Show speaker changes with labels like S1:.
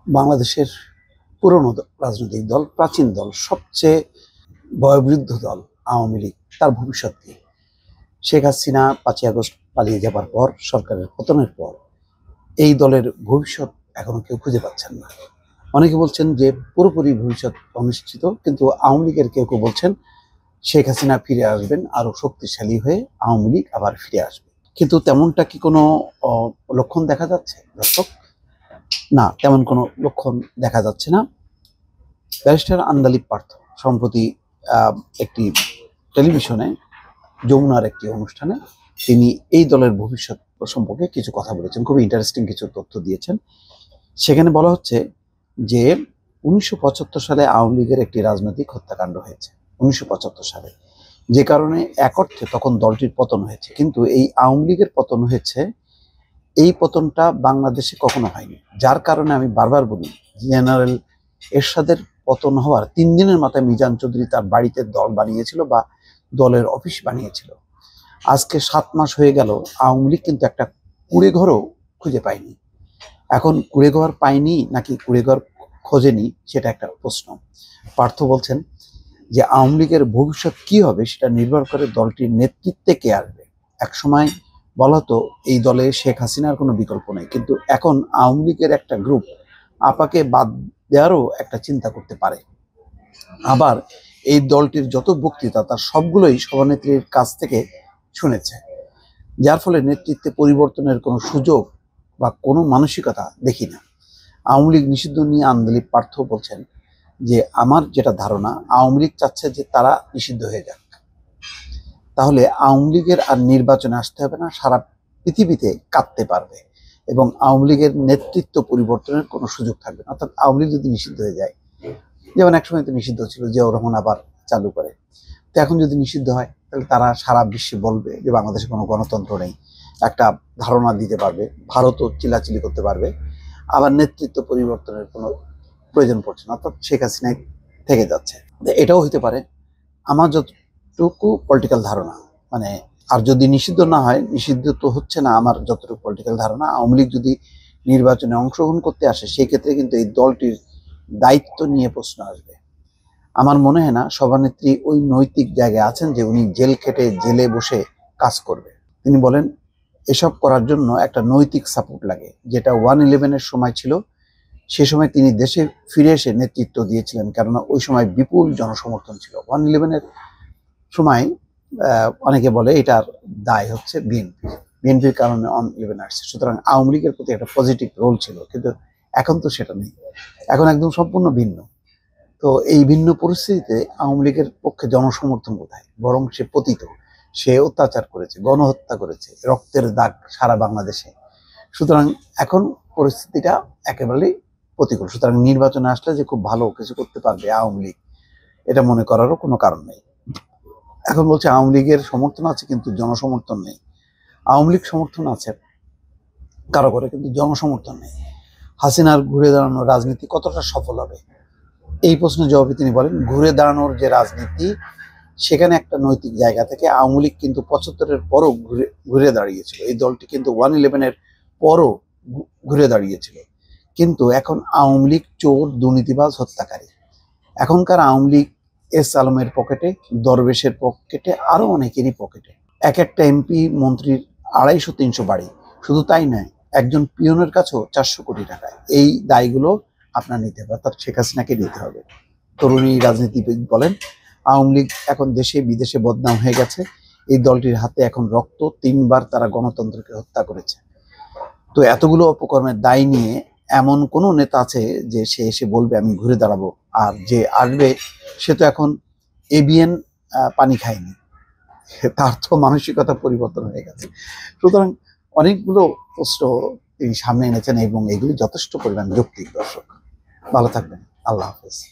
S1: বাংলাদেশের পুরনো রাজনৈতিক দল, প্রাচীন দল, সবচেয়ে বয়োবৃদ্ধ দল আওয়ামী লীগ, তার ভবিষ্যৎ কি? শেখ হাসিনা 5ই আগস্ট পালিয়ে যাবার পর, সরকারের পতনের পর এই দলের ভবিষ্যৎ এখনো কেউ খুঁজে পাচ্ছেন না। অনেকে বলছেন যে পুরোপুরি ভবিষ্যৎ অনিশ্চিত, কিন্তু আওয়ামী লীগের কেউ কেউ বলছেন শেখ হাসিনা ফিরে আসবেন, আরো শক্তিশালী হয়ে আওয়ামী লীগ আবার ফিরে আসবে। কিন্তু তেমনটা কি কোনো লক্ষণ দেখা যাচ্ছে দর্শক? না, তেমন কোনো লক্ষণ দেখা যাচ্ছে না। ব্যারিস্টার আন্দালিব পার্থ সম্প্রতি একটি টেলিভিশনে, যমুনার একটি অনুষ্ঠানে তিনি এই দলের ভবিষ্যৎ সম্পর্কে কিছু কথা বলেছেন, খুবই ইন্টারেস্টিং কিছু তথ্য দিয়েছেন। সেখানে বলা হচ্ছে যে 1975 সালে আওয়ামী লীগের একটি রাজনৈতিক হত্যাকাণ্ড হয়েছে, 1975 সালে, যে কারণে এক অর্থে তখন দলটির পতন হয়েছে। কিন্তু এই আওয়ামী লীগের পতন হয়েছে, এই পতনটা বাংলাদেশে কখনো হয়নি। যার কারণে আমি বারবার বলি, জেনারেল এরশাদের পতন হওয়ার 3 দিনের মাথায় মিজান চৌধুরী তার বাড়িতে দল বানিয়েছিল বা দলের অফিস বানিয়েছিল। আজকে 7 মাস হয়ে গেল, আওয়ামী লীগ কিন্তু একটা কুঁড়েঘরও খুঁজে পায়নি। এখন কুঁড়েঘর পায়নি নাকি কুঁড়েঘর খোঁজেনি, সেটা একটা প্রশ্ন। পার্থ বলছেন যে আওয়ামী লীগের ভবিষ্যৎ কি হবে সেটা নির্ভর করে দলটির নেতৃত্বে কে আসবে। একসময় বলা হতো এই দলে শেখ হাসিনার কোনো বিকল্প নেই, কিন্তু এখন আওয়ামী লীগের একটা গ্রুপ আপাকে বাদ দেওয়ারও একটা চিন্তা করতে পারে। আবার এই দলটির যত বক্তৃতা, তার সবগুলোই সভানেত্রীর কাছ থেকে শুনেছে, যার ফলে নেতৃত্বে পরিবর্তনের কোনো সুযোগ বা কোনো মানসিকতা দেখি না। আওয়ামী লীগ নিষিদ্ধ নিয়ে আন্দালিব পার্থ বলছেন যে আমার যেটা ধারণা, আওয়ামী লীগ চাচ্ছে যে তারা নিষিদ্ধ হয়ে যাক, তাহলে আওয়ামী লীগের আর নির্বাচনে আসতে হবে না, সারা পৃথিবীতে কাঁদতে পারবে এবং আওয়ামী লীগের নেতৃত্ব পরিবর্তনের কোনো সুযোগ থাকবে না। অর্থাৎ আওয়ামী লীগ যদি নিষিদ্ধ হয়ে যায়, যেমন একসময় তো নিষিদ্ধ ছিল, জিয়াউর রহমান আবার চালু করে, তো এখন যদি নিষিদ্ধ হয় তাহলে তারা সারা বিশ্বে বলবে যে বাংলাদেশে কোনো গণতন্ত্র নেই, একটা ধারণা দিতে পারবে, ভারতও চিল্লাচিল্লি করতে পারবে, আবার নেতৃত্ব পরিবর্তনের কোনো প্রয়োজন পড়ছে না, অর্থাৎ শেখ হাসিনাই থেকে যাচ্ছে। এটাও হইতে পারে। আমার যতটুকু পলিটিক্যাল ধারণা, মানে, আর যদি নিষিদ্ধ না হয়, নিষিদ্ধ তো হচ্ছে না, আমার যতটুকু পলিটিক্যাল ধারণা, আওয়ামী লীগ যদি নির্বাচনে অংশগ্রহণ করতে আসে, সেই ক্ষেত্রে কিন্তু এই দলটির দায়িত্ব নিয়ে প্রশ্ন আসবে। আমার মনে হয় না সভানেত্রী ওই নৈতিক জায়গায় আছেন যে উনি জেল খেটে জেলে বসে কাজ করবে। তিনি বলেন এসব করার জন্য একটা নৈতিক সাপোর্ট লাগে, যেটা 1/11-এর সময় ছিল। সে সময় তিনি দেশে ফিরে এসে নেতৃত্ব দিয়েছিলেন, কেননা ওই সময় বিপুল জনসমর্থন ছিল। 1/11-এর সময় অনেকে বলে এটার দায় হচ্ছে বিএনপির কারণে 1/11 আসছে, সুতরাং আওয়ামী লীগের প্রতি একটা পজিটিভ রোল ছিল, কিন্তু এখন তো সেটা নেই, এখন একদম সম্পূর্ণ ভিন্ন। তো এই ভিন্ন পরিস্থিতিতে আওয়ামী লীগের পক্ষে জনসমর্থন কোথায়? বরং সে পতিত, সে অত্যাচার করেছে, গণহত্যা করেছে, রক্তের দাগ সারা বাংলাদেশে। সুতরাং এখন পরিস্থিতিটা একেবারেই প্রতিকূল। সুতরাং নির্বাচনে আসলে যে খুব ভালো কিছু করতে পারবে আওয়ামী লীগ, এটা মনে করারও কোনো কারণ নেই। এখন বলছে আওয়ামী লীগের সমর্থন আছে কিন্তু জনসমর্থন নেই। আওয়ামী লীগ সমর্থন আছে কারো করে, কিন্তু জনসমর্থন নেই। হাসিনার ঘুরে দাঁড়ানোর রাজনীতি কতটা সফল হবে, এই প্রশ্নের জবাবে তিনি বলেন ঘুরে দাঁড়ানোর যে রাজনীতি, সেখানে একটা নৈতিক জায়গা থেকে আওয়ামী লীগ কিন্তু 75-এর পরও ঘুরে দাঁড়িয়েছিল। এই দলটি কিন্তু 1/11-এর পরও ঘুরে দাঁড়িয়েছিল। কিন্তু এখন আওয়ামী লীগ চোর, দুর্নীতিবাজ, হত্যাকারী। এখনকার আওয়ামী লীগ এস আলমের পকেটে, দরবেশের পকেটে, আরো অনেকেরই পকেটে। এক একটা এমপি মন্ত্রীর 250-300 বাড়ি। শুধু তাই নয়, একজন পিয়নের কাছেও 400 কোটি টাকা। এই দায়গুলো আপনার নিতে হবে, অর্থাৎ শেখ হাসিনাকে নিতে হবে। তরুণী রাজনীতিবিদ বলেন আওয়ামী লীগ এখন দেশে বিদেশে বদনাম হয়ে গেছে। এই দলটির হাতে এখন রক্ত, 3বার তারা গণতন্ত্রকে হত্যা করেছে। তো এতগুলো অপকর্মের দায় নিয়ে এমন কোন নেতা আছে যে সে এসে বলবে আমি ঘুরে দাঁড়াবো? আর যে আসবে সে তো এখন এবিএন পানি খায়নি, তার তো মানসিকতা পরিবর্তন হয়ে গেছে। সুতরাং অনেকগুলো প্রশ্ন তিনি সামনে এনেছেন এবং এগুলি যথেষ্ট পরিমাণ যৌক্তিক। দর্শক ভালো থাকবেন, আল্লাহ হাফেজ।